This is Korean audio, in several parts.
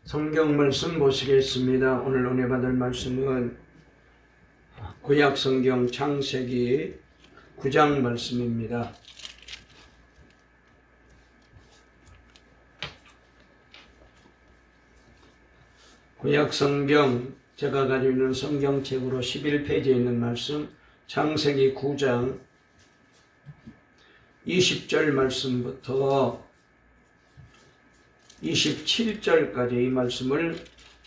성경 말씀 보시겠습니다. 오늘 은혜 받을 말씀은 구약 성경 창세기 9장 말씀입니다. 구약 성경 제가 가지고 있는 성경책으로 11페이지에 있는 말씀 창세기 9장 20절 말씀부터 27절까지 이 말씀을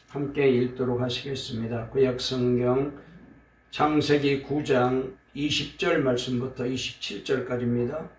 함께 읽도록 하시겠습니다. 구약성경 창세기 9장 20절 말씀부터 27절까지입니다.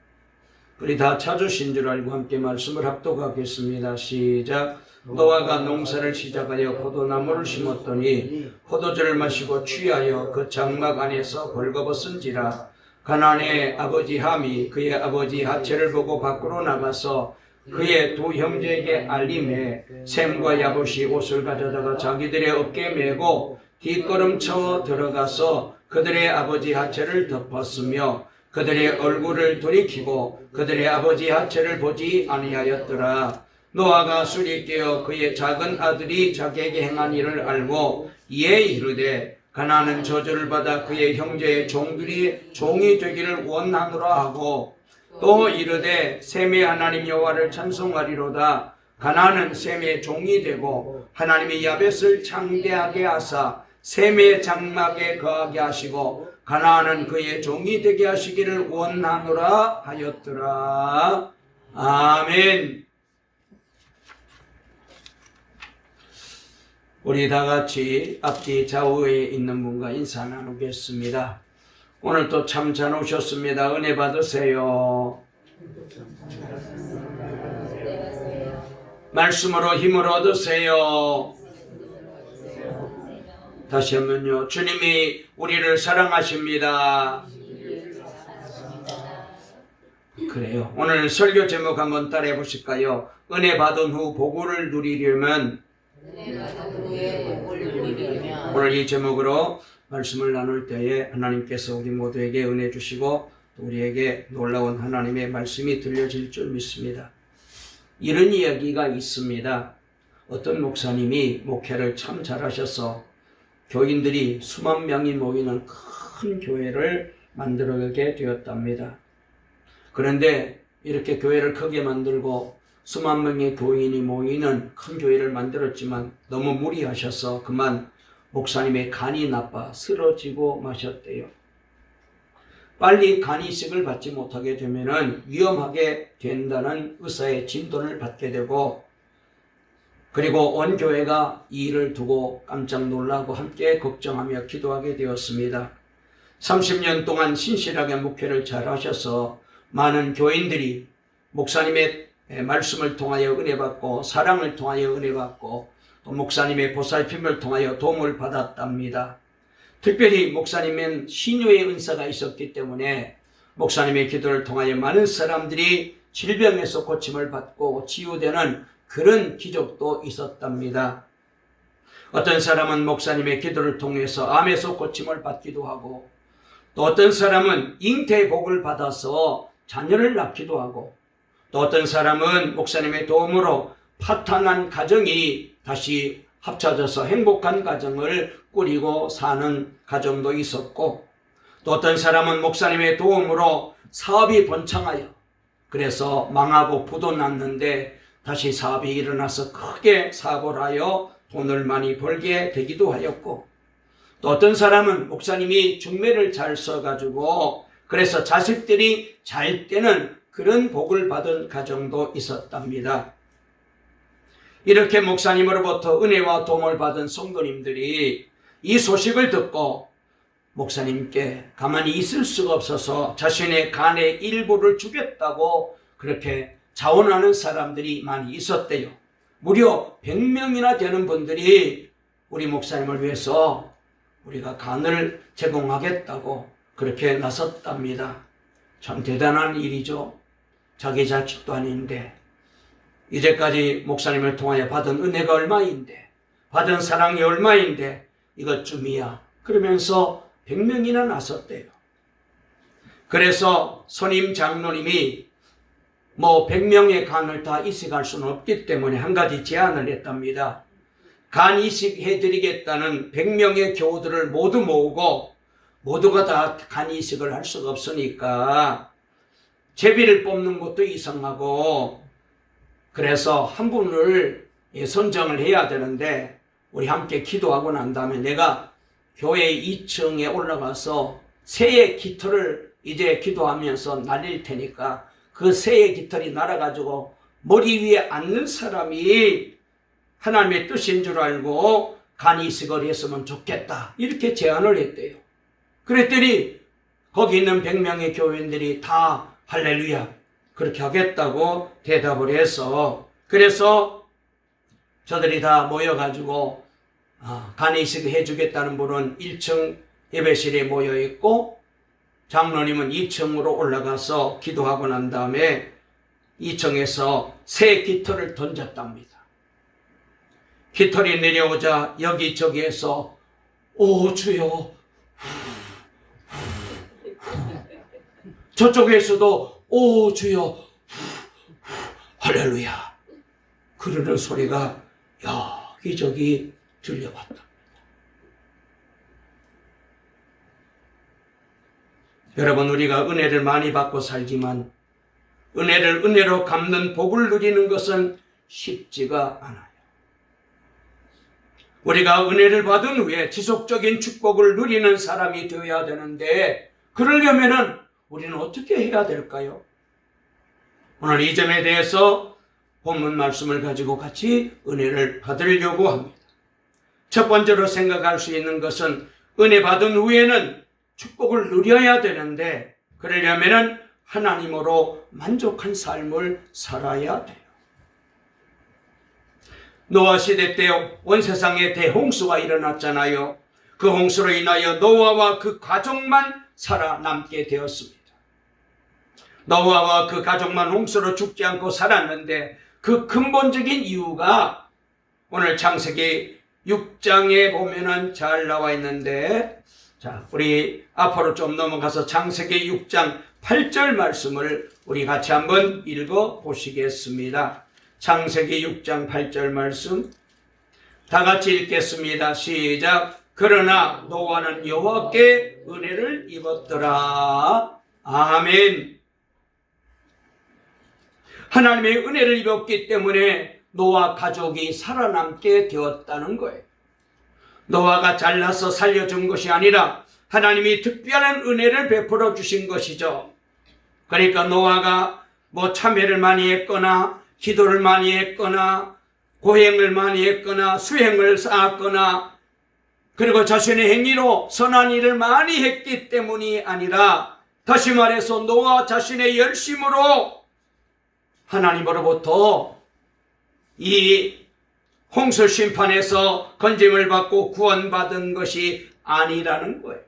우리 다 찾으신 줄 알고 함께 말씀을 합독하겠습니다. 시작. 노아가 농사를 시작하여 포도나무를 심었더니 포도주를 마시고 취하여 그 장막 안에서 벌거벗은지라. 가나안의 아버지 함이 그의 아버지 하체를 보고 밖으로 나가서 그의 두 형제에게 알림해 셈과 야봇이 옷을 가져다가 자기들의 어깨에 메고 뒷걸음쳐 들어가서 그들의 아버지 하체를 덮었으며 그들의 얼굴을 돌이키고 그들의 아버지 하체를 보지 아니하였더라. 노아가 술이 깨어 그의 작은 아들이 자기에게 행한 일을 알고 이에 이르되 가나안은 저주를 받아 그의 형제의 종들이 종이 되기를 원하노라 하고 또 이르되 셈의 하나님 여호와를 찬송하리로다. 가나안은 셈의 종이 되고 하나님이 야벳을 창대하게 하사 셈의 장막에 거하게 하시고 가나안은 그의 종이 되게 하시기를 원하노라 하였더라. 아멘. 우리 다 같이 앞뒤 좌우에 있는 분과 인사 나누겠습니다. 오늘 또 참 잘 오셨습니다. 은혜 받으세요. 말씀으로 힘을 얻으세요. 다시 한번요. 주님이 우리를 사랑하십니다. 그래요. 오늘 설교 제목 한번 따라해 보실까요? 은혜 받은 후 복을 누리려면 오늘 이 제목으로 말씀을 나눌 때에 하나님께서 우리 모두에게 은혜 주시고 우리에게 놀라운 하나님의 말씀이 들려질 줄 믿습니다. 이런 이야기가 있습니다. 어떤 목사님이 목회를 참 잘하셔서 교인들이 수만 명이 모이는 큰 교회를 만들게 되었답니다. 그런데 이렇게 교회를 크게 만들고 수만 명의 교인이 모이는 큰 교회를 만들었지만 너무 무리하셔서 그만 목사님의 간이 나빠 쓰러지고 마셨대요. 빨리 간이식을 받지 못하게 되면 위험하게 된다는 의사의 진단을 받게 되고 그리고 온 교회가 이 일을 두고 깜짝 놀라고 함께 걱정하며 기도하게 되었습니다. 30년 동안 신실하게 목회를 잘 하셔서 많은 교인들이 목사님의 말씀을 통하여 은혜 받고 사랑을 통하여 은혜 받고 또 목사님의 보살핌을 통하여 도움을 받았답니다. 특별히 목사님은 신유의 은사가 있었기 때문에 목사님의 기도를 통하여 많은 사람들이 질병에서 고침을 받고 치유되는 그런 기적도 있었답니다. 어떤 사람은 목사님의 기도를 통해서 암에서 고침을 받기도 하고 또 어떤 사람은 잉태의 복을 받아서 자녀를 낳기도 하고 또 어떤 사람은 목사님의 도움으로 파탄한 가정이 다시 합쳐져서 행복한 가정을 꾸리고 사는 가정도 있었고 또 어떤 사람은 목사님의 도움으로 사업이 번창하여 그래서 망하고 부도 났는데 다시 사업이 일어나서 크게 사업을 하여 돈을 많이 벌게 되기도 하였고 또 어떤 사람은 목사님이 중매를 잘 써가지고 그래서 자식들이 잘 되는 그런 복을 받은 가정도 있었답니다. 이렇게 목사님으로부터 은혜와 도움을 받은 성도님들이 이 소식을 듣고 목사님께 가만히 있을 수가 없어서 자신의 간의 일부를 주겠다고 그렇게 자원하는 사람들이 많이 있었대요. 무려 100명이나 되는 분들이 우리 목사님을 위해서 우리가 간을 제공하겠다고 그렇게 나섰답니다. 참 대단한 일이죠. 자기 자식도 아닌데 이제까지 목사님을 통하여 받은 은혜가 얼마인데 받은 사랑이 얼마인데 이것쯤이야 그러면서 100명이나 나섰대요. 그래서 선임 장로님이 100명의 간을 다 이식할 수는 없기 때문에 한 가지 제안을 했답니다. 간이식 해드리겠다는 100명의 교우들을 모두 모으고 모두가 다 간이식을 할 수가 없으니까 제비를 뽑는 것도 이상하고 그래서 한 분을 선정을 해야 되는데 우리 함께 기도하고 난 다음에 내가 교회 2층에 올라가서 새의 깃털을 이제 기도하면서 날릴 테니까 그 새의 깃털이 날아가지고 머리 위에 앉는 사람이 하나님의 뜻인 줄 알고 간이식을 했으면 좋겠다 이렇게 제안을 했대요. 그랬더니 거기 있는 100명의 교인들이 다 할렐루야 그렇게 하겠다고 대답을 해서 그래서 저들이 다 모여가지고 간이식 해주겠다는 분은 1층 예배실에 모여있고 장로님은 2층으로 올라가서 기도하고 난 다음에 2층에서 새 깃털을 던졌답니다. 깃털이 내려오자 여기저기에서 오 주여 저쪽에서도 오 주여 할렐루야 그러는 소리가 여기저기 들려왔다. 여러분 우리가 은혜를 많이 받고 살지만 은혜를 은혜로 갚는 복을 누리는 것은 쉽지가 않아요. 우리가 은혜를 받은 후에 지속적인 축복을 누리는 사람이 되어야 되는데 그러려면은 우리는 어떻게 해야 될까요? 오늘 이 점에 대해서 본문 말씀을 가지고 같이 은혜를 받으려고 합니다. 첫 번째로 생각할 수 있는 것은 은혜 받은 후에는 축복을 누려야 되는데 그러려면은 하나님으로 만족한 삶을 살아야 돼요. 노아 시대 때 온 세상에 대홍수가 일어났잖아요. 그 홍수로 인하여 노아와 그 가족만 살아남게 되었습니다. 노아와 그 가족만 홍수로 죽지 않고 살았는데 그 근본적인 이유가 오늘 창세기 6장에 보면은 잘 나와 있는데 자, 우리 앞으로 좀 넘어가서 창세기 6장 8절 말씀을 우리 같이 한번 읽어 보시겠습니다. 창세기 6장 8절 말씀 다 같이 읽겠습니다. 시작. 그러나 노아는 여호와께 은혜를 입었더라. 아멘. 하나님의 은혜를 입었기 때문에 노아 가족이 살아남게 되었다는 거예요. 노아가 잘나서 살려준 것이 아니라 하나님이 특별한 은혜를 베풀어 주신 것이죠. 그러니까 노아가 참회를 많이 했거나 기도를 많이 했거나 고행을 많이 했거나 수행을 쌓았거나 그리고 자신의 행위로 선한 일을 많이 했기 때문이 아니라 다시 말해서 노아 자신의 열심으로 하나님으로부터 이 홍수 심판에서 건짐을 받고 구원받은 것이 아니라는 거예요.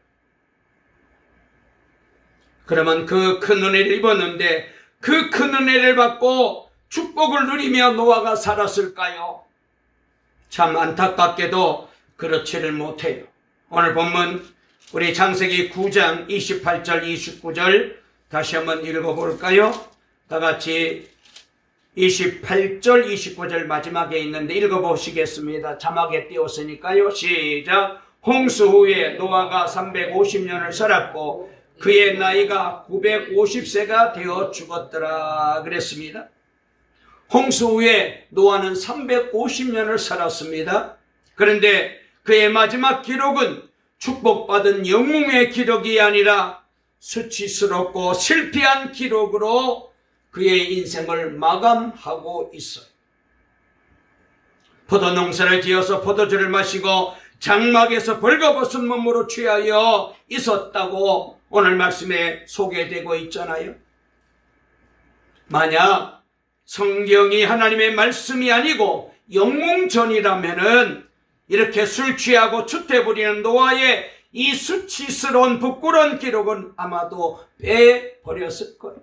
그러면 그 큰 은혜를 입었는데 그 큰 은혜를 받고 축복을 누리며 노아가 살았을까요? 참 안타깝게도 그렇지를 못해요. 오늘 본문 우리 창세기 9장 28절 29절 다시 한번 읽어볼까요? 다 같이 28절 29절 마지막에 있는데 읽어보시겠습니다. 자막에 띄웠으니까요. 시작. 홍수 후에 노아가 350년을 살았고 그의 나이가 950세가 되어 죽었더라 그랬습니다. 홍수 후에 노아는 350년을 살았습니다. 그런데 그의 마지막 기록은 축복받은 영웅의 기록이 아니라 수치스럽고 실패한 기록으로 그의 인생을 마감하고 있어요. 포도농사를 지어서 포도주를 마시고 장막에서 벌거벗은 몸으로 취하여 있었다고 오늘 말씀에 소개되고 있잖아요. 만약 성경이 하나님의 말씀이 아니고 영웅전이라면은 이렇게 술 취하고 추태 부리는 노아의 이 수치스러운 부끄러운 기록은 아마도 빼버렸을 거예요.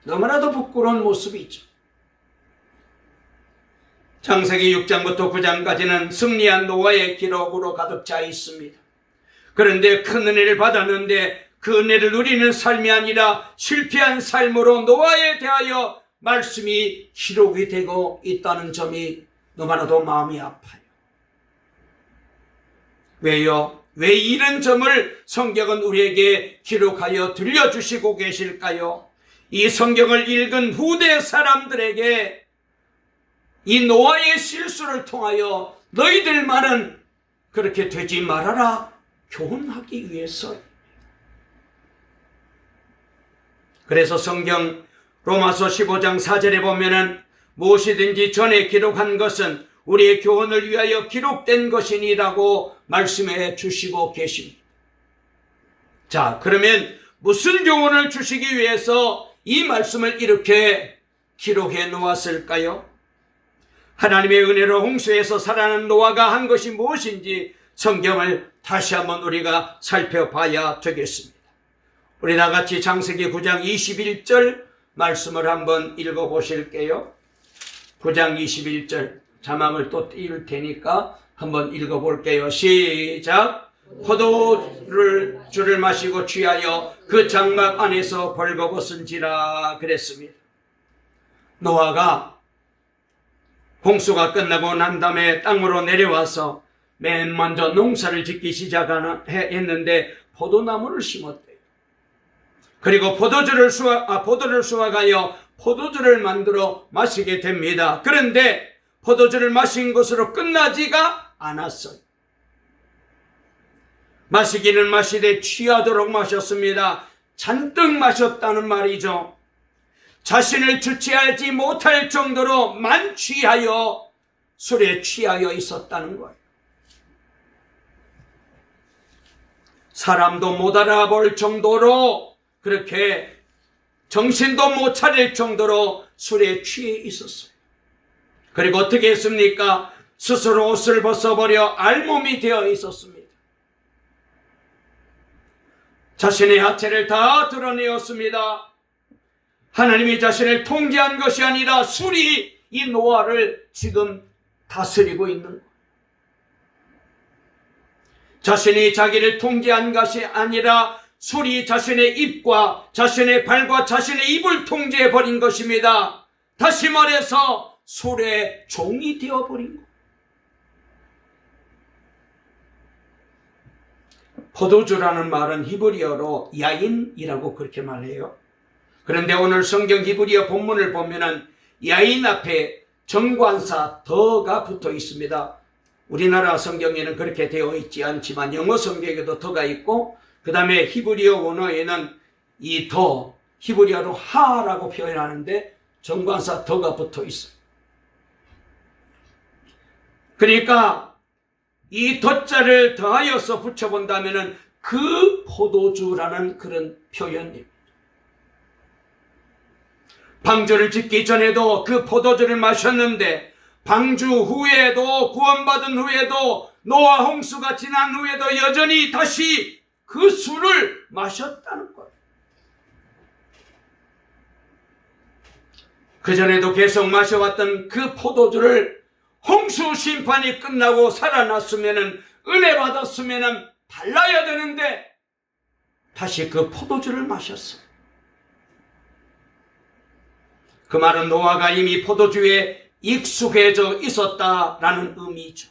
너무나도 부끄러운 모습이죠. 창세기 6장부터 9장까지는 승리한 노아의 기록으로 가득 차 있습니다. 그런데 큰 은혜를 받았는데 그 은혜를 누리는 삶이 아니라 실패한 삶으로 노아에 대하여 말씀이 기록이 되고 있다는 점이 너무나도 마음이 아파요. 왜요? 왜 이런 점을 성경은 우리에게 기록하여 들려주시고 계실까요? 이 성경을 읽은 후대 사람들에게 이 노아의 실수를 통하여 너희들만은 그렇게 되지 말아라 교훈하기 위해서. 그래서 성경 로마서 15장 4절에 보면은 무엇이든지 전에 기록한 것은 우리의 교훈을 위하여 기록된 것이니라고 말씀해 주시고 계십니다. 자, 그러면 무슨 교훈을 주시기 위해서 이 말씀을 이렇게 기록해 놓았을까요? 하나님의 은혜로 홍수에서 살아난 노아가 한 것이 무엇인지 성경을 다시 한번 우리가 살펴봐야 되겠습니다. 우리 다같이 창세기 9장 21절 말씀을 한번 읽어보실게요. 9장 21절 자막을 또 띄울 테니까 한번 읽어볼게요. 시작. 포도주를 마시고 취하여 그 장막 안에서 벌거벗은지라 그랬습니다. 노아가 홍수가 끝나고 난 다음에 땅으로 내려와서 맨 먼저 농사를 짓기 시작했는데 포도나무를 심었대요. 그리고 포도를 수확하여 포도주를 만들어 마시게 됩니다. 그런데 포도주를 마신 것으로 끝나지가 않았어요. 마시기는 마시되 취하도록 마셨습니다. 잔뜩 마셨다는 말이죠. 자신을 주체하지 못할 정도로 만취하여 술에 취하여 있었다는 거예요. 사람도 못 알아볼 정도로 그렇게 정신도 못 차릴 정도로 술에 취해 있었어요. 그리고 어떻게 했습니까? 스스로 옷을 벗어버려 알몸이 되어 있었습니다. 자신의 하체를 다 드러내었습니다. 하나님이 자신을 통제한 것이 아니라 술이 이 노아를 지금 다스리고 있는 거예요. 자신이 자기를 통제한 것이 아니라 술이 자신의 입과 자신의 발과 자신의 입을 통제해버린 것입니다. 다시 말해서 술의 종이 되어버린 것. 포도주라는 말은 히브리어로 야인이라고 그렇게 말해요. 그런데 오늘 성경 히브리어 본문을 보면은 야인 앞에 정관사 더가 붙어 있습니다. 우리나라 성경에는 그렇게 되어 있지 않지만 영어 성경에도 더가 있고 그 다음에 히브리어 원어에는 이 더, 히브리어로 하라고 표현하는데 정관사 더가 붙어 있어요. 그러니까 이 덧자를 더하여서 붙여본다면 그 포도주라는 그런 표현입니다. 방주를 짓기 전에도 그 포도주를 마셨는데 방주 후에도 구원받은 후에도 노아 홍수가 지난 후에도 여전히 다시 그 술을 마셨다는 거예요. 그전에도 계속 마셔왔던 그 포도주를 홍수 심판이 끝나고 살아났으면 은혜 받았으면 달라야 되는데 다시 그 포도주를 마셨어요. 그 말은 노아가 이미 포도주에 익숙해져 있었다라는 의미죠.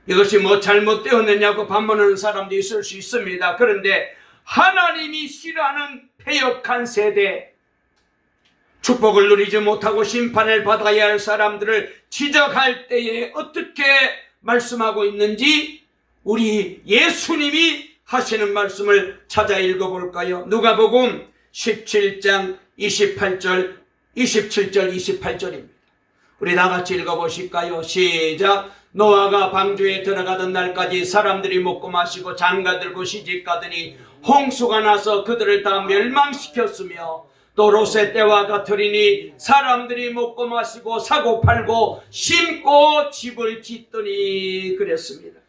이것이 뭐 잘못되었느냐고 반문하는 사람도 있을 수 있습니다. 그런데 하나님이 싫어하는 패역한 세대, 축복을 누리지 못하고 심판을 받아야 할 사람들을 지적할 때에 어떻게 말씀하고 있는지 우리 예수님이 하시는 말씀을 찾아 읽어볼까요? 누가복음 17장 27절 28절입니다. 우리 다 같이 읽어보실까요? 시작. 노아가 방주에 들어가던 날까지 사람들이 먹고 마시고 장가들고 시집가더니 홍수가 나서 그들을 다 멸망시켰으며 또 롯의 때와 같으리니 사람들이 먹고 마시고 사고 팔고 심고 집을 짓더니 그랬습니다.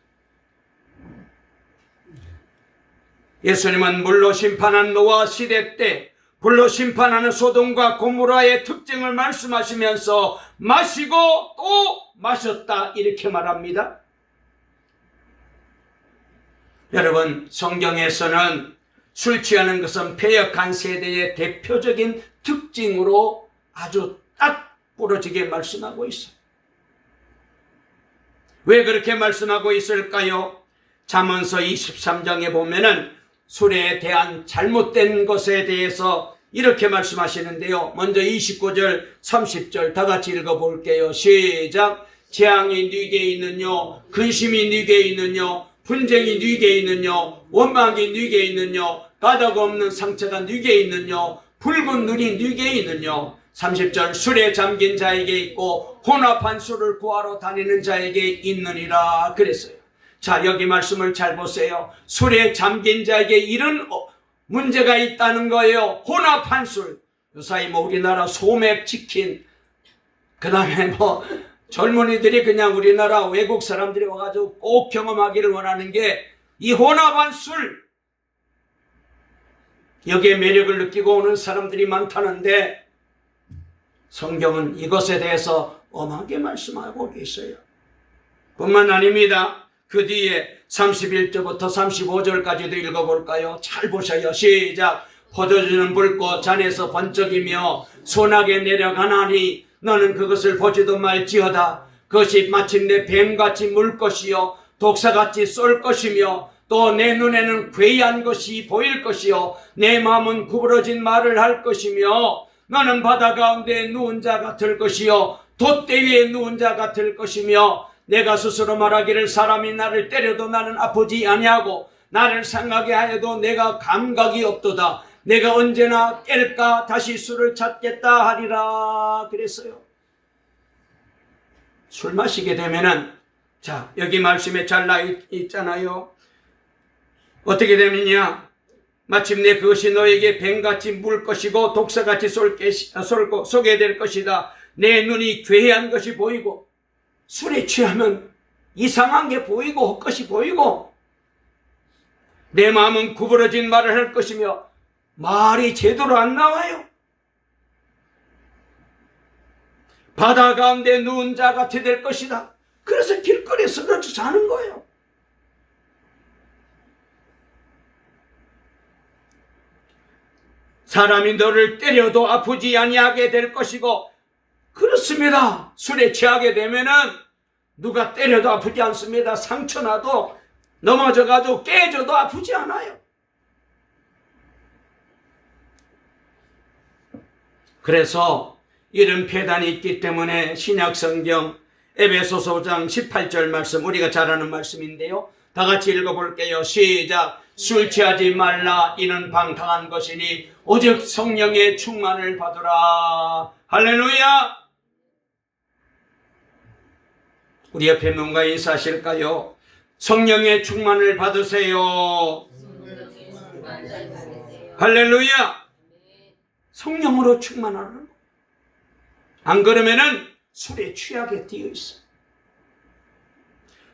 예수님은 물로 심판한 노아 시대 때 불로 심판하는 소돔과 고모라의 특징을 말씀하시면서 마시고 또 마셨다 이렇게 말합니다. 여러분, 성경에서는 술 취하는 것은 패역한 세대의 대표적인 특징으로 아주 딱 부러지게 말씀하고 있어요. 왜 그렇게 말씀하고 있을까요? 잠언서 23장에 보면은 술에 대한 잘못된 것에 대해서 이렇게 말씀하시는데요. 먼저 29절, 30절 다 같이 읽어볼게요. 시작. 재앙이 네게 있느뇨, 근심이 네게 있느뇨, 분쟁이 네게 있느뇨, 원망이 네게 있느뇨, 가닥 없는 상처가 네게 있느뇨, 붉은 눈이 네게 있느뇨. 30절 술에 잠긴 자에게 있고 혼합한 술을 구하러 다니는 자에게 있느니라 그랬어요. 자, 여기 말씀을 잘 보세요. 술에 잠긴 자에게 이런 문제가 있다는 거예요. 혼합한 술. 요사이 우리나라 소맥, 치킨, 그 다음에 젊은이들이 그냥 우리나라 외국 사람들이 와가지고 꼭 경험하기를 원하는 게 이 혼합한 술. 여기에 매력을 느끼고 오는 사람들이 많다는데 성경은 이것에 대해서 엄하게 말씀하고 계셔요. 뿐만 아닙니다. 그 뒤에 31절부터 35절까지도 읽어볼까요? 잘 보셔요. 시작. 포도주는 붉고 잔에서 번쩍이며 소나게 내려가나니 너는 그것을 보지도 말지어다. 그것이 마침내 뱀같이 물 것이요 독사같이 쏠 것이며 또 내 눈에는 괴이한 것이 보일 것이요 내 마음은 구부러진 말을 할 것이며 너는 바다 가운데 누운 자 같을 것이요 돛대 위에 누운 자 같을 것이며 내가 스스로 말하기를 사람이 나를 때려도 나는 아프지 아니하고 나를 상하게 하여도 내가 감각이 없도다. 내가 언제나 깰까 다시 술을 찾겠다 하리라 그랬어요. 술 마시게 되면은 자 여기 말씀에 잘 나와 있잖아요. 어떻게 되느냐? 마침내 그것이 너에게 뱀같이 물 것이고 독사같이 쏘게 될 것이다. 내 눈이 괴이한 것이 보이고 술에 취하면 이상한 게 보이고 헛것이 보이고 내 마음은 구부러진 말을 할 것이며 말이 제대로 안 나와요. 바다 가운데 누운 자 같이 될 것이다. 그래서 길거리에 쓰러져 자는 거예요. 사람이 너를 때려도 아프지 아니하게 될 것이고 그렇습니다. 술에 취하게 되면은 누가 때려도 아프지 않습니다. 상처나도 넘어져가지고 깨져도 아프지 않아요. 그래서 이런 폐단이 있기 때문에 신약성경 에베소서 5장 18절 말씀 우리가 잘 아는 말씀인데요. 다 같이 읽어볼게요. 시작. 술 취하지 말라 이는 방탕한 것이니 오직 성령의 충만을 받으라. 할렐루야. 우리 옆에 뭔가 인사하실까요? 성령의 충만을 받으세요. 할렐루야. 성령으로 충만하는 안 그러면은 술에 취하게 되어 있어.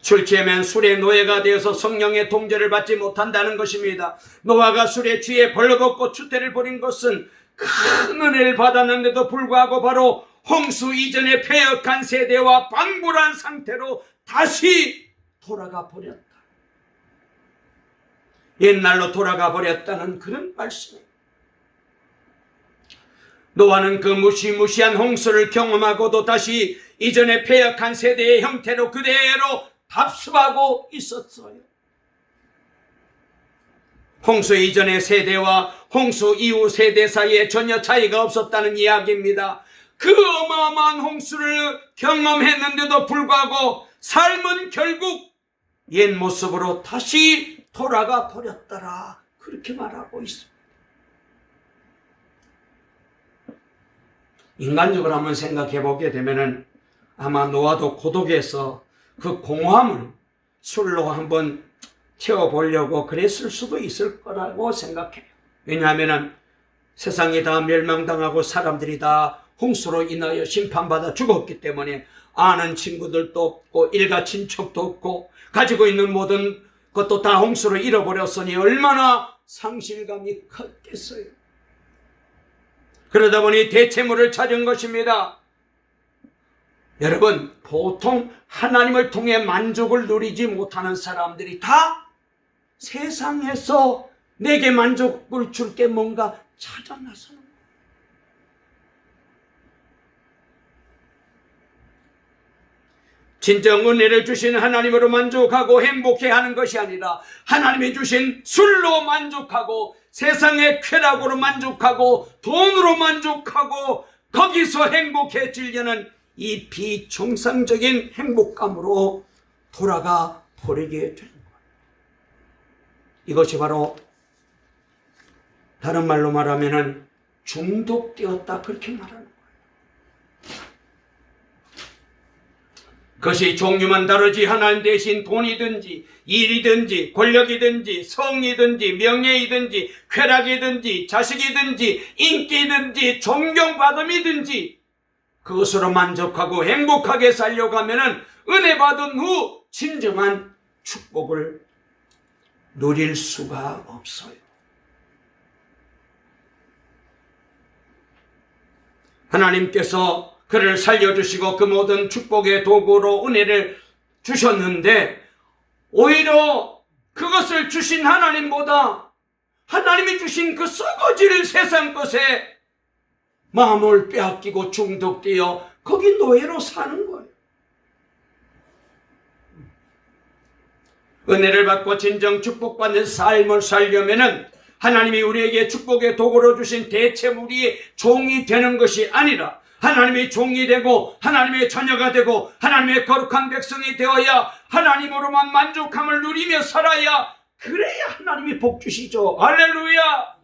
술 취하면 술의 노예가 되어서 성령의 통제를 받지 못한다는 것입니다. 노아가 술에 취해 벌거벗고 추태를 벌인 것은 큰 은혜를 받았는데도 불구하고 바로 홍수 이전의 폐역한 세대와 방불한 상태로 다시 돌아가 버렸다. 옛날로 돌아가 버렸다는 그런 말씀입니다. 노아는 그 무시무시한 홍수를 경험하고도 다시 이전의 폐역한 세대의 형태로 그대로 답습하고 있었어요. 홍수 이전의 세대와 홍수 이후 세대 사이에 전혀 차이가 없었다는 이야기입니다. 그 어마어마한 홍수를 경험했는데도 불구하고 삶은 결국 옛 모습으로 다시 돌아가 버렸더라. 그렇게 말하고 있습니다. 인간적으로 한번 생각해 보게 되면은 아마 노아도 고독해서 그 공허함을 술로 한번 채워보려고 그랬을 수도 있을 거라고 생각해요. 왜냐하면 세상이 다 멸망당하고 사람들이 다 홍수로 인하여 심판받아 죽었기 때문에 아는 친구들도 없고 일가 친척도 없고 가지고 있는 모든 것도 다 홍수로 잃어버렸으니 얼마나 상실감이 컸겠어요. 그러다 보니 대체물을 찾은 것입니다. 여러분, 보통 하나님을 통해 만족을 누리지 못하는 사람들이 다 세상에서 내게 만족을 줄 게 뭔가 찾아 나서는 거예요. 진정 은혜를 주신 하나님으로 만족하고 행복해하는 것이 아니라 하나님이 주신 술로 만족하고 세상의 쾌락으로 만족하고 돈으로 만족하고 거기서 행복해지려는 이 비정상적인 행복감으로 돌아가 버리게 되는 거예요. 이것이 바로 다른 말로 말하면 중독되었다, 그렇게 말하는 거예요. 그것이 종류만 다르지 하나님 대신 돈이든지 일이든지 권력이든지 성이든지 명예이든지 쾌락이든지 자식이든지 인기든지 존경받음이든지 그것으로 만족하고 행복하게 살려고 하면 은혜 받은 후 진정한 축복을 누릴 수가 없어요. 하나님께서 그를 살려주시고 그 모든 축복의 도구로 은혜를 주셨는데 오히려 그것을 주신 하나님보다 하나님이 주신 그 썩어질 세상 것에 마음을 빼앗기고 중독되어 거기 노예로 사는 거예요. 은혜를 받고 진정 축복받는 삶을 살려면은 하나님이 우리에게 축복의 도구로 주신 대체물이 종이 되는 것이 아니라 하나님의 종이 되고 하나님의 자녀가 되고 하나님의 거룩한 백성이 되어야 하나님으로만 만족함을 누리며 살아야, 그래야 하나님이 복 주시죠. 할렐루야.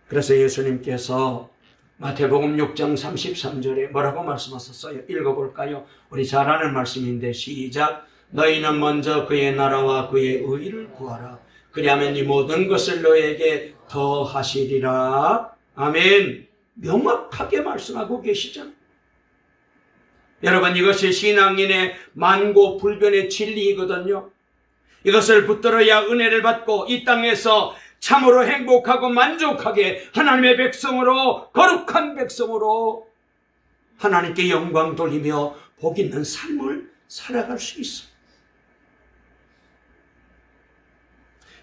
그래서 예수님께서 마태복음 6장 33절에 뭐라고 말씀하셨어요? 읽어볼까요? 우리 잘 아는 말씀인데 시작. 너희는 먼저 그의 나라와 그의 의를 구하라. 그리하면 이 모든 것을 너에게 더하시리라. 아멘. 명확하게 말씀하고 계시잖아요. 여러분, 이것이 신앙인의 만고불변의 진리이거든요. 이것을 붙들어야 은혜를 받고 이 땅에서 참으로 행복하고 만족하게 하나님의 백성으로, 거룩한 백성으로 하나님께 영광 돌리며 복 있는 삶을 살아갈 수 있어요.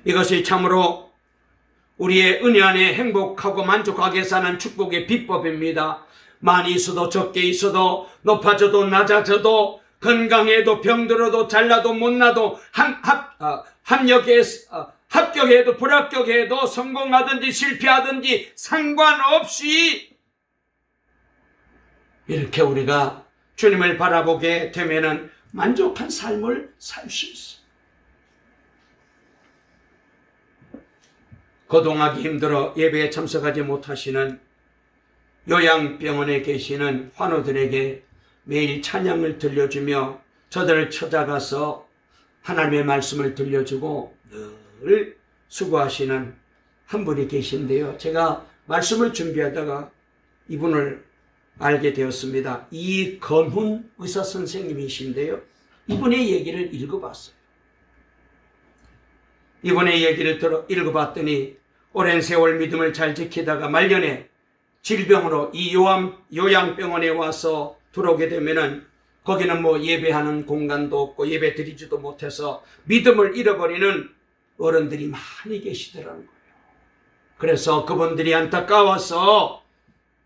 이것이 참으로 우리의 은혜 안에 행복하고 만족하게 사는 축복의 비법입니다. 많이 있어도 적게 있어도 높아져도 낮아져도 건강해도 병들어도 잘나도 못나도 합격해도 불합격해도 성공하든지 실패하든지 상관없이 이렇게 우리가 주님을 바라보게 되면은 만족한 삶을 살 수 있어요. 거동하기 힘들어 예배에 참석하지 못하시는 요양병원에 계시는 환우들에게 매일 찬양을 들려주며 저들을 찾아가서 하나님의 말씀을 들려주고 늘 수고하시는 한 분이 계신데요. 제가 말씀을 준비하다가 이분을 알게 되었습니다. 이건훈 의사 선생님이신데요. 이분의 얘기를 읽어봤어요. 이분의 얘기를 읽어봤더니 오랜 세월 믿음을 잘 지키다가 말년에 질병으로 이 요양병원에 와서 들어오게 되면은 거기는 뭐 예배하는 공간도 없고 예배 드리지도 못해서 믿음을 잃어버리는 어른들이 많이 계시더라는 거예요. 그래서 그분들이 안타까워서,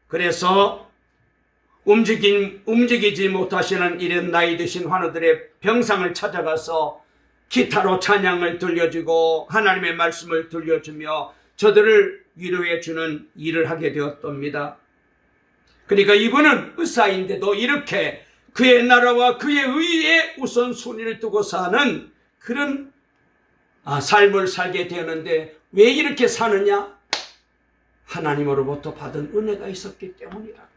그래서 움직이지 못하시는 이런 나이 드신 환우들의 병상을 찾아가서 기타로 찬양을 들려주고 하나님의 말씀을 들려주며 저들을 위로해 주는 일을 하게 되었답니다. 그러니까 이분은 의사인데도 이렇게 그의 나라와 그의 의에 우선순위를 두고 사는 그런 삶을 살게 되었는데, 왜 이렇게 사느냐? 하나님으로부터 받은 은혜가 있었기 때문이라는 거예요.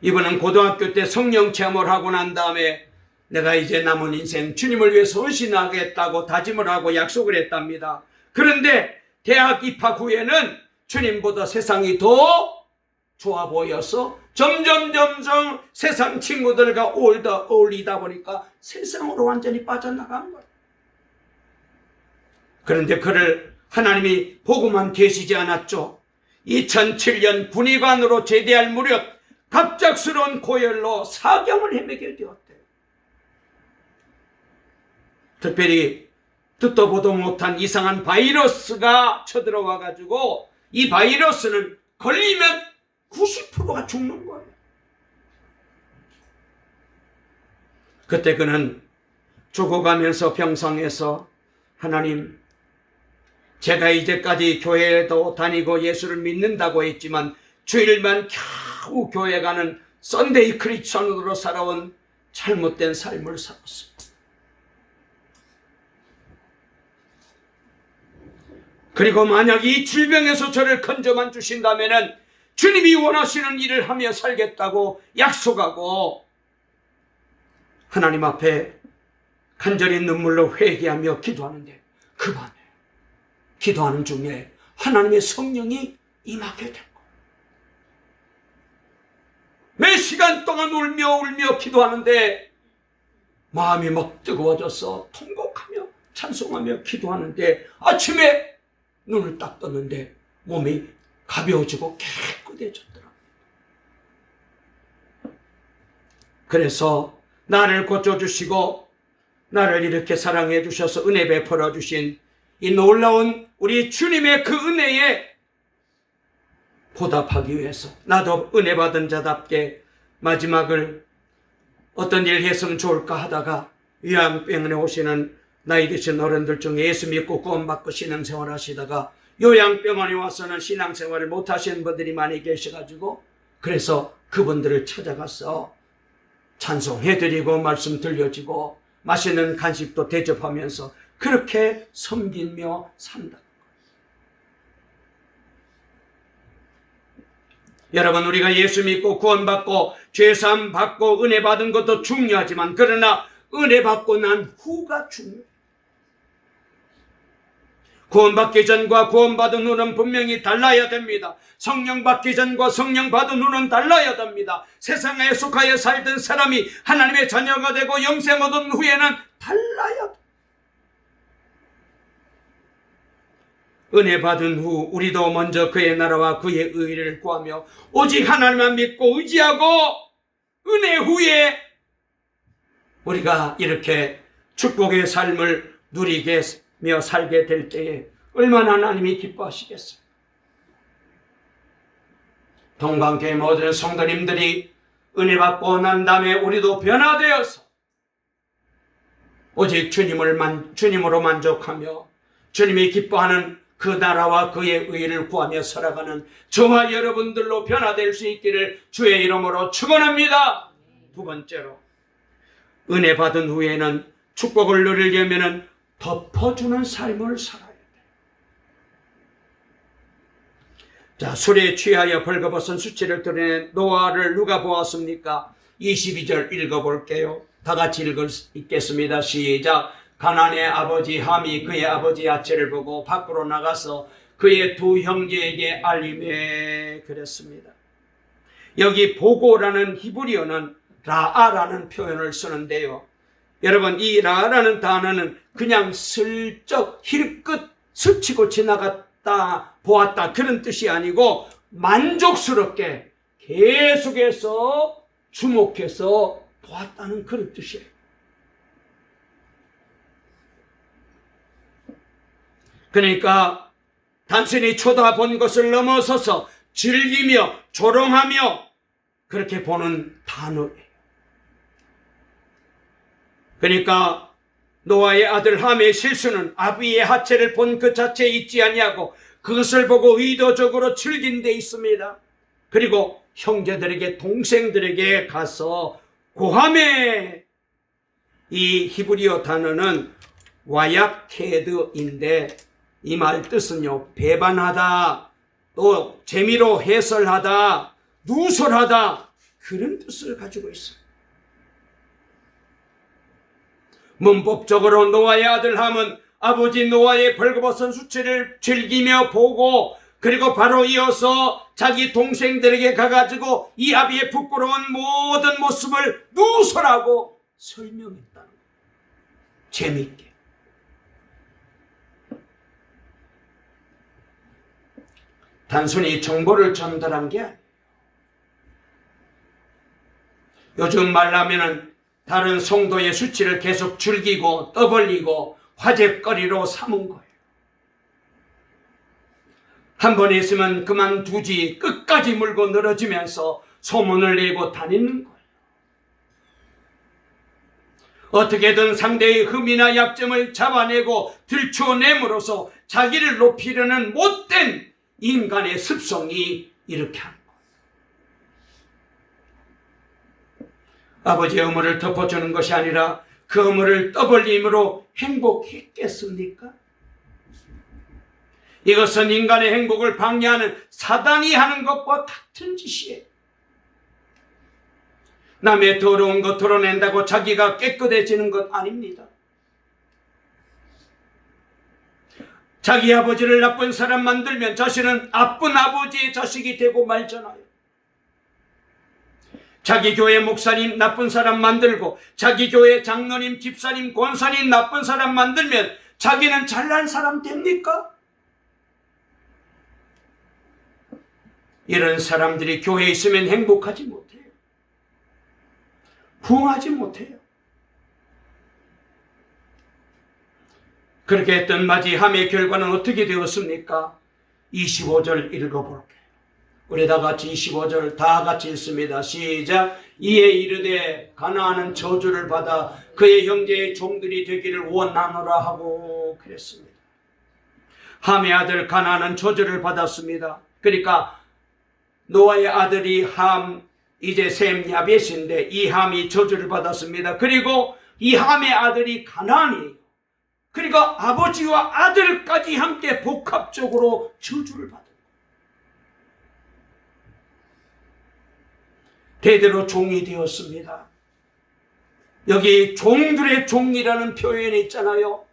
이분은 고등학교 때 성령 체험을 하고 난 다음에 내가 이제 남은 인생 주님을 위해서 헌신하겠다고 다짐을 하고 약속을 했답니다. 그런데 대학 입학 후에는 주님보다 세상이 더 좋아 보여서 점점 세상 친구들과 어울리다 보니까 세상으로 완전히 빠져나간 거예요. 그런데 그를 하나님이 보고만 계시지 않았죠. 2007년 군의관으로 제대할 무렵 갑작스러운 고열로 사경을 헤매게 되었대요. 특별히 듣도 보도 못한 이상한 바이러스가 쳐들어와 가지고 이 바이러스는 걸리면 90%가 죽는 거예요. 그때 그는 죽어가면서 병상에서 하나님, 제가 이제까지 교회에도 다니고 예수를 믿는다고 했지만 주일만 겨우 교회 가는 썬데이 크리스천으로 살아온 잘못된 삶을 살았습니다. 그리고 만약 이 질병에서 저를 건져만 주신다면 주님이 원하시는 일을 하며 살겠다고 약속하고 하나님 앞에 간절히 눈물로 회개하며 기도하는데 그 밤에 기도하는 중에 하나님의 성령이 임하게 된 거예요. 몇 시간 동안 울며 기도하는데 마음이 막 뜨거워져서 통곡하며 찬송하며 기도하는데 아침에 눈을 딱 떴는데 몸이 가벼워지고 깨끗해졌더라. 그래서 나를 고쳐주시고 나를 이렇게 사랑해 주셔서 은혜 베풀어 주신 이 놀라운 우리 주님의 그 은혜에 보답하기 위해서 나도 은혜 받은 자답게 마지막을 어떤 일을 했으면 좋을까 하다가 요양병원에 오시는 나이 드신 어른들 중에 예수 믿고 구원받고 신앙생활 하시다가 요양병원에 와서는 신앙생활을 못하시는 분들이 많이 계셔가지고 그래서 그분들을 찾아가서 찬송해드리고 말씀 들려주고 맛있는 간식도 대접하면서 그렇게 섬기며 산다. 여러분, 우리가 예수 믿고 구원받고 죄사함 받고 은혜 받은 것도 중요하지만 그러나 은혜 받고 난 후가 중요해요. 구원받기 전과 구원받은 후는 분명히 달라야 됩니다. 성령 받기 전과 성령 받은 후는 달라야 됩니다. 세상에 속하여 살던 사람이 하나님의 자녀가 되고 영생 얻은 후에는 달라야 됩니다. 은혜 받은 후 우리도 먼저 그의 나라와 그의 의를 구하며 오직 하나님만 믿고 의지하고 은혜 후에 우리가 이렇게 축복의 삶을 누리며 살게 될 때에 얼마나 하나님이 기뻐하시겠어요. 동방교회 모든 성도님들이 은혜 받고 난 다음에 우리도 변화되어서 오직 주님으로 만족하며 주님이 기뻐하는 그 나라와 그의 의를 구하며 살아가는 저와 여러분들로 변화될 수 있기를 주의 이름으로 축원합니다. 두 번째로 은혜 받은 후에는 축복을 누리려면 덮어주는 삶을 살아야 돼요. 자, 술에 취하여 벌거벗은 수치를 드러낸 노아를 누가 보았습니까? 22절 읽어볼게요. 다 같이 읽겠습니다. 시작. 가나안의 아버지 함이 그의 아버지 야채를 보고 밖으로 나가서 그의 두 형제에게 알림해 그랬습니다. 여기 보고라는 히브리어는 라아라는 표현을 쓰는데요. 여러분, 이 라아라는 단어는 그냥 슬쩍 힐끗 스치고 지나갔다 보았다 그런 뜻이 아니고 만족스럽게 계속해서 주목해서 보았다는 그런 뜻이에요. 그러니까 단순히 쳐다본 것을 넘어서서 즐기며 조롱하며 그렇게 보는 단어예요. 그러니까 노아의 아들 함의 실수는 아비의 하체를 본 그 자체에 있지 아니하고 그것을 보고 의도적으로 즐긴 데 있습니다. 그리고 형제들에게 동생들에게 가서 고함해. 이 히브리어 단어는 와약테드인데 이 말 뜻은요, 배반하다, 또 재미로 해설하다, 누설하다 그런 뜻을 가지고 있어요. 문법적으로 노아의 아들 함은 아버지 노아의 벌거벗은 수치를 즐기며 보고 그리고 바로 이어서 자기 동생들에게 가가지고 이 아비의 부끄러운 모든 모습을 누설하고 설명했다는 거예요. 재미있게. 단순히 정보를 전달한 게 아니에요. 요즘 말하면은 다른 성도의 수치를 계속 즐기고 떠벌리고 화제거리로 삼은 거예요. 한 번 했으면 그만두지 끝까지 물고 늘어지면서 소문을 내고 다니는 거예요. 어떻게든 상대의 흠이나 약점을 잡아내고 들추어냄으로써 자기를 높이려는 못된 인간의 습성이 이렇게 하는 거예요. 아버지의 의무를 덮어주는 것이 아니라 그 의무를 떠벌림으로 행복했겠습니까? 이것은 인간의 행복을 방해하는 사단이 하는 것과 같은 짓이에요. 남의 더러운 것 털어낸다고 자기가 깨끗해지는 것 아닙니다. 자기 아버지를 나쁜 사람 만들면 자신은 나쁜 아버지의 자식이 되고 말잖아요. 자기 교회 목사님 나쁜 사람 만들고 자기 교회 장로님, 집사님, 권사님 나쁜 사람 만들면 자기는 잘난 사람 됩니까? 이런 사람들이 교회에 있으면 행복하지 못해요. 부흥하지 못해요. 그렇게 했던 맞이함의 결과는 어떻게 되었습니까? 25절 읽어볼게요. 우리 다 같이 25절 다 같이 읽습니다. 시작. 이에 이르되 가나안은 저주를 받아 그의 형제의 종들이 되기를 원하노라 하고 그랬습니다. 함의 아들 가나안은 저주를 받았습니다. 그러니까 노아의 아들이 함, 이제 셈, 야벳인데 이 함이 저주를 받았습니다. 그리고 이 함의 아들이 가나안이에요. 그러니까 아버지와 아들까지 함께 복합적으로 저주를 받은 거예요. 대대로 종이 되었습니다. 여기 종들의 종이라는 표현이 있잖아요.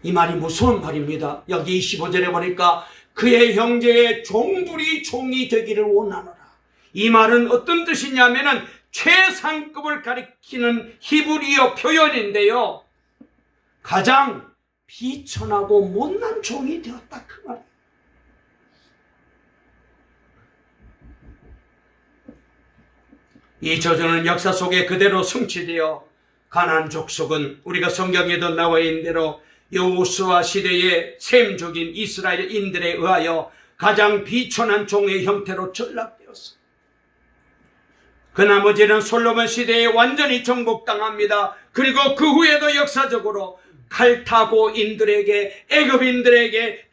이 말이 무서운 말입니다. 여기 25절에 보니까 그의 형제의 종들이 종이 되기를 원하노라. 이 말은 어떤 뜻이냐면은 최상급을 가리키는 히브리어 표현인데요. 가장 비천하고 못난 종이 되었다 그 말이에요. 이 저주는 역사 속에 그대로 성취되어 가나안 족속은 우리가 성경에도 나와 있는 대로 여호수아 시대의 셈족인 이스라엘인들에 의하여 가장 비천한 종의 형태로 전락되었습니다. 그 나머지는 솔로몬 시대에 완전히 정복당합니다. 그리고 그 후에도 역사적으로 칼타고인들에게, 애굽인들에게,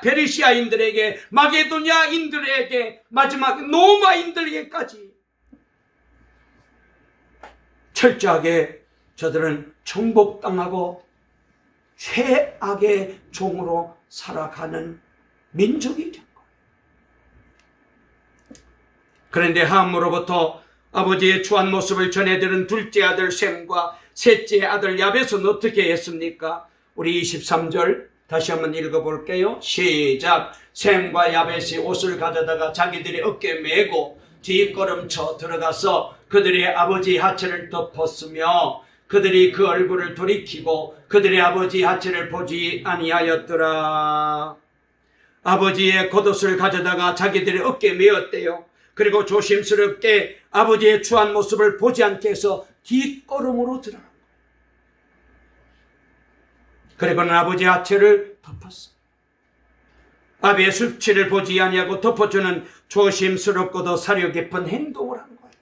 페르시아인들에게, 마게도냐인들에게, 마지막 로마인들에게까지 철저하게 저들은 정복당하고 최악의 종으로 살아가는 민족이 된 거예요. 그런데 함으로부터 아버지의 추한 모습을 전해들은 둘째 아들 셈과 셋째 아들 야벳은 어떻게 했습니까? 우리 23절 다시 한번 읽어볼게요. 시작. 셈과 야벳이 옷을 가져다가 자기들의 어깨에 메고 뒷걸음쳐 들어가서 그들의 아버지 하체를 덮었으며 그들이 그 얼굴을 돌이키고 그들의 아버지 하체를 보지 아니하였더라. 아버지의 겉옷을 가져다가 자기들의 어깨에 메었대요. 그리고 조심스럽게 아버지의 추한 모습을 보지 않게 해서 뒷걸음으로 들어간 거예요. 그리고는 아버지 하체를 덮었어요. 아비의 수치를 보지 아니하고 덮어주는 조심스럽고도 사려 깊은 행동을 한 거예요.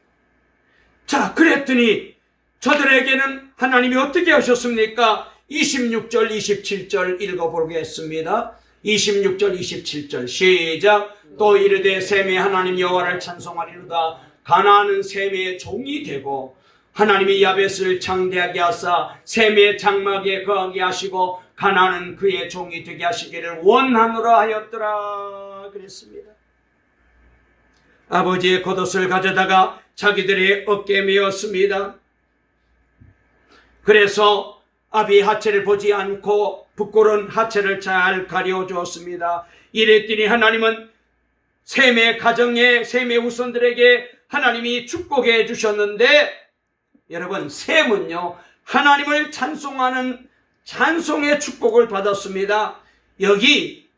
자, 그랬더니 저들에게는 하나님이 어떻게 하셨습니까? 26절, 27절 읽어보겠습니다. 26절, 27절 시작. 또 이르되 셈의 하나님 여호와를 찬송하리로다. 가나안은 셈의 종이 되고 하나님이 야벳을 창대하게 하사 셈의 장막에 거하게 하시고 가나안은 그의 종이 되게 하시기를 원하노라 하였더라 그랬습니다. 아버지의 겉옷을 가져다가 자기들의 어깨에 메었습니다. 그래서 아비의 하체를 보지 않고 부끄러운 하체를 잘 가려주었습니다. 이랬더니 하나님은 셈의 가정에 셈의 후손들에게 하나님이 축복해 주셨는데, 여러분 셈은요 하나님을 찬송하는 찬송의 축복을 받았습니다. 여기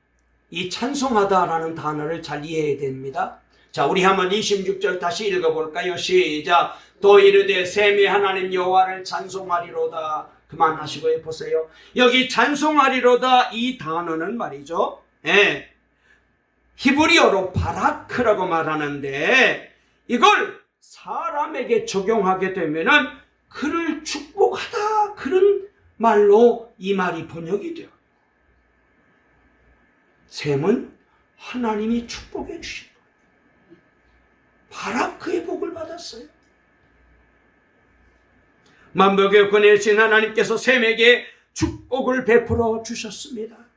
이 찬송하다라는 단어를 잘 이해해야 됩니다. 자, 우리 한번 26절 다시 읽어볼까요? 시작. 또 이르되 셈의 하나님 여호와를 찬송하리로다. 그만하시고 보세요. 여기 찬송하리로다 이 단어는 말이죠. 히브리어로 바라크라고 말하는데 이걸 사람에게 적용하게 되면은 그를 축복하다 그런 말로 이 말이 번역이 돼요. 셈은 하나님이 축복해 주신 거예요. 바라크의 복을 받았어요. 만복의 권해신 하나님께서 셈에게 축복을 베풀어 주셨습니다.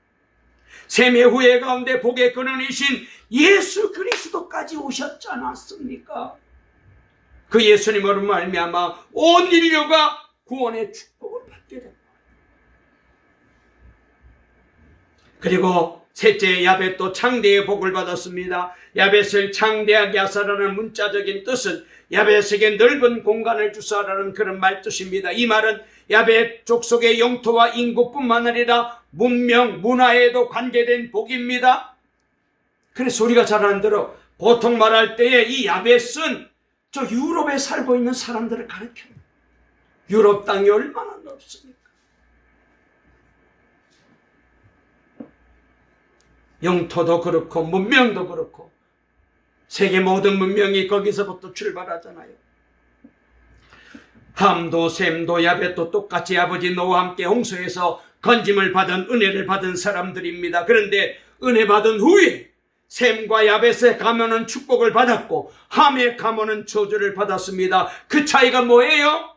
셈의 후예 가운데 복의 근원이신 예수 그리스도까지 오셨지 않았습니까? 그 예수님으로 말미암아 온 인류가 구원의 축복을 받게 됩니다. 그리고 셋째 야벳도 창대의 복을 받았습니다. 야벳을 창대하게 하사라는 문자적인 뜻은 야벳에게 넓은 공간을 주사라는 그런 말뜻입니다. 이 말은 야벳 족속의 영토와 인구뿐만 아니라 문명, 문화에도 관계된 복입니다. 그래서 우리가 잘 아는 대로 보통 말할 때에 이 야벳은 저 유럽에 살고 있는 사람들을 가리켜요. 유럽 땅이 얼마나 넓습니까? 영토도 그렇고 문명도 그렇고 세계 모든 문명이 거기서부터 출발하잖아요. 함도 셈도 야벳도 똑같이 아버지 노아와 함께 홍수에서 건짐을 받은 은혜를 받은 사람들입니다. 그런데 은혜 받은 후에 셈과 야벳의 가문은 축복을 받았고 함의 가문은 저주를 받았습니다. 그 차이가 뭐예요?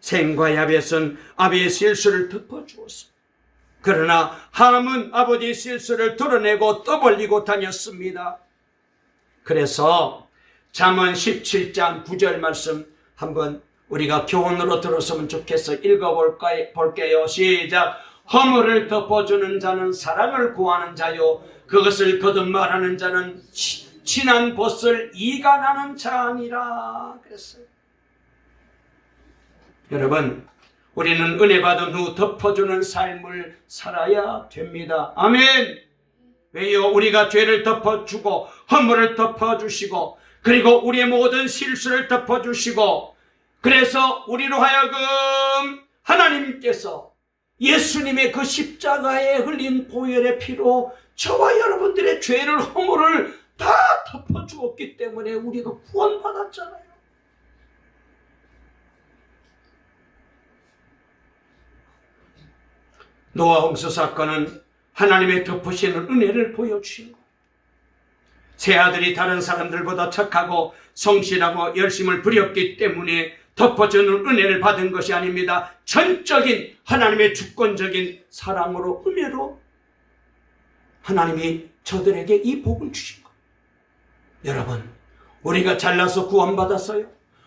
셈과 야벳은 아비의 실수를 덮어주었습니다. 그러나 함은 아버지의 실수를 드러내고 떠벌리고 다녔습니다. 그래서 잠언 17장 9절 말씀 한번 우리가 교훈으로 들었으면 좋겠어. 읽어볼게요. 시작. 허물을 덮어주는 자는 사랑을 구하는 자요 그것을 거듭 말하는 자는 친한 벗을 이간하는 자 아니라 그랬어요. 여러분, 우리는 은혜 받은 후 덮어주는 삶을 살아야 됩니다. 아멘. 왜요? 우리가 죄를 덮어주고 허물을 덮어주시고 그리고 우리의 모든 실수를 덮어주시고 그래서 우리로 하여금 하나님께서 예수님의 그 십자가에 흘린 보혈의 피로 저와 여러분들의 죄를 허물을 다 덮어주었기 때문에 우리가 구원받았잖아요. 노아 홍수 사건은 하나님의 덮으시는 은혜를 보여주신 거예요. 세 아들이 다른 사람들보다 착하고 성실하고 열심을 부렸기 때문에 덮어주는 은혜를 받은 것이 아닙니다. 전적인 하나님의 주권적인 사랑으로 은혜로 하나님이 저들에게 이 복을 주신 거예요. 여러분, 우리가 잘나서 구원받았어요?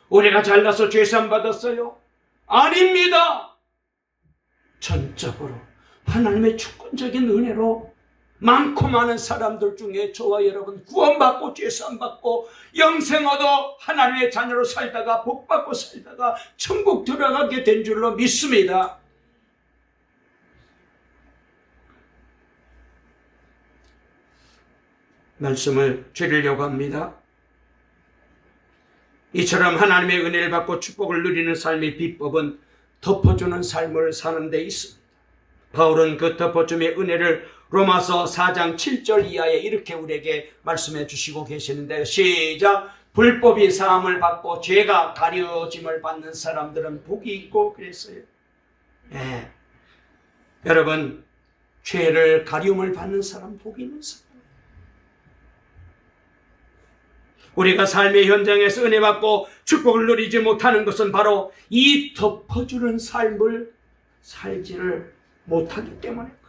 우리가 잘나서 죄산 받았어요? 아닙니다. 전적으로 하나님의 주권적인 은혜로 많고 많은 사람들 중에 저와 여러분 구원받고 죄산받고 영생 얻어 하나님의 자녀로 살다가 복받고 살다가 천국 들어가게 된 줄로 믿습니다. 말씀을 드리려고 합니다. 이처럼 하나님의 은혜를 받고 축복을 누리는 삶의 비법은 덮어주는 삶을 사는 데 있습니다. 바울은 그 덮어줌의 은혜를 로마서 4장 7절 이하에 이렇게 우리에게 말씀해 주시고 계시는데 시작. 불법이 사함을 받고 죄가 가려짐을 받는 사람들은 복이 있고 그랬어요. 예. 여러분, 죄를 가려움을 받는 사람 복이 있는 사람. 우리가 삶의 현장에서 은혜 받고 축복을 누리지 못하는 것은 바로 이 덮어주는 삶을 살지를 못하기 때문에 그래요.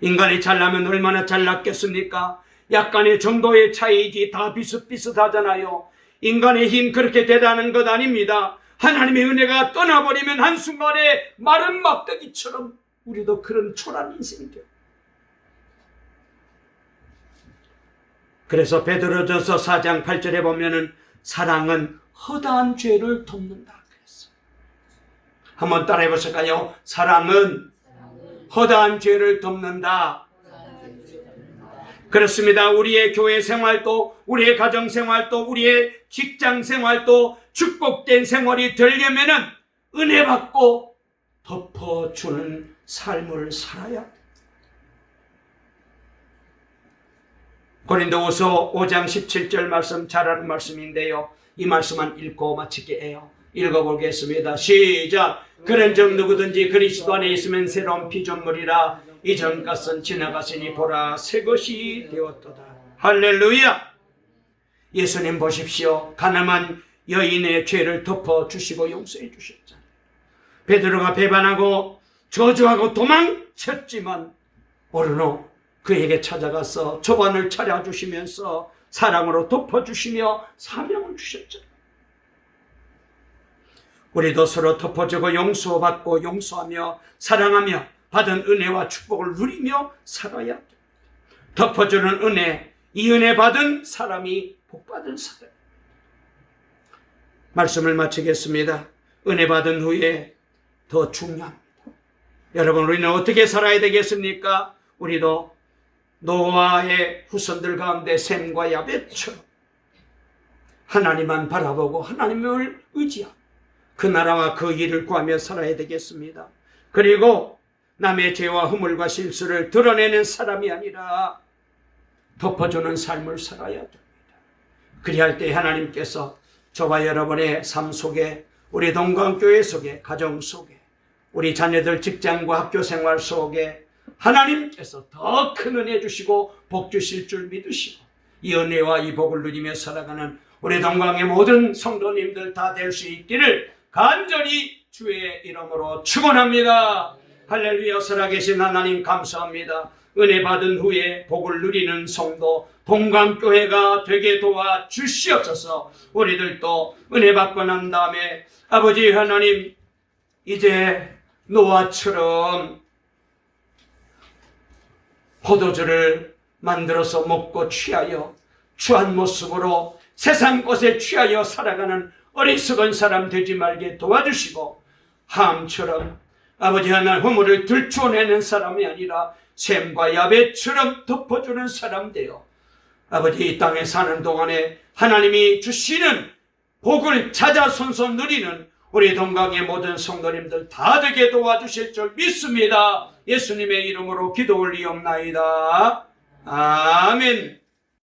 인간이 잘나면 얼마나 잘났겠습니까? 약간의 정도의 차이지 다 비슷비슷하잖아요. 인간의 힘 그렇게 대단한 것 아닙니다. 하나님의 은혜가 떠나버리면 한순간에 마른 막대기처럼 우리도 그런 초라한 인생이 돼요. 그래서 베드로전서 4장 8절에 보면은 사랑은 허다한 죄를 덮는다 그랬어요. 한번 따라해 보실까요? 사랑은 허다한 죄를 덮는다. 그렇습니다. 우리의 교회 생활도 우리의 가정 생활도 우리의 직장 생활도 축복된 생활이 되려면은 은혜 받고 덮어주는 삶을 살아야 돼. 고린도후서 5장 17절 말씀 잘 아는 말씀인데요. 이 말씀만 읽고 마치게 해요. 읽어보겠습니다. 시작. 그런즉 누구든지 그리스도 안에 있으면 새로운 피조물이라 이전 것은 지나갔으니 보라 새 것이 되었도다. 할렐루야. 예수님 보십시오. 가늠한 여인의 죄를 덮어주시고 용서해 주셨잖아요. 베드로가 배반하고 저주하고 도망쳤지만 오른 후 그에게 찾아가서 조반을 차려주시면서 사랑으로 덮어주시며 사명을 주셨잖아요. 우리도 서로 덮어주고 용서받고 용서하며 사랑하며 받은 은혜와 축복을 누리며 살아야 돼. 덮어주는 은혜, 이 은혜 받은 사람이 복받은 사람. 말씀을 마치겠습니다. 은혜 받은 후에 더 중요합니다. 여러분, 우리는 어떻게 살아야 되겠습니까? 우리도 노아의 후손들 가운데 셈과 야벳처럼 하나님만 바라보고 하나님을 의지하고 그 나라와 그 일을 구하며 살아야 되겠습니다. 그리고 남의 죄와 허물과 실수를 드러내는 사람이 아니라 덮어주는 삶을 살아야 됩니다. 그리할 때 하나님께서 저와 여러분의 삶 속에, 우리 동광교회 속에, 가정 속에, 우리 자녀들 직장과 학교 생활 속에 하나님께서 더 큰 은혜 주시고 복 주실 줄 믿으시고 이 은혜와 이 복을 누리며 살아가는 우리 동광의 모든 성도님들 다 될 수 있기를 간절히 주의 이름으로 축원합니다. 할렐루야. 살아계신 하나님 감사합니다. 은혜 받은 후에 복을 누리는 성도 동광교회가 되게 도와주시옵소서. 우리들도 은혜 받고 난 다음에 아버지 하나님, 이제 노아처럼 포도주를 만들어서 먹고 취하여 추한 모습으로 세상 것에 취하여 살아가는 어리석은 사람 되지 말게 도와주시고, 함처럼 아버지 하나님 허물을 들추어내는 사람이 아니라 셈과 야벳처럼 덮어주는 사람 되어 아버지 이 땅에 사는 동안에 하나님이 주시는 복을 찾아 손손 누리는 우리 동강의 모든 성도님들 다 되게 도와주실 줄 믿습니다. 예수님의 이름으로 기도 올리옵나이다. 아멘.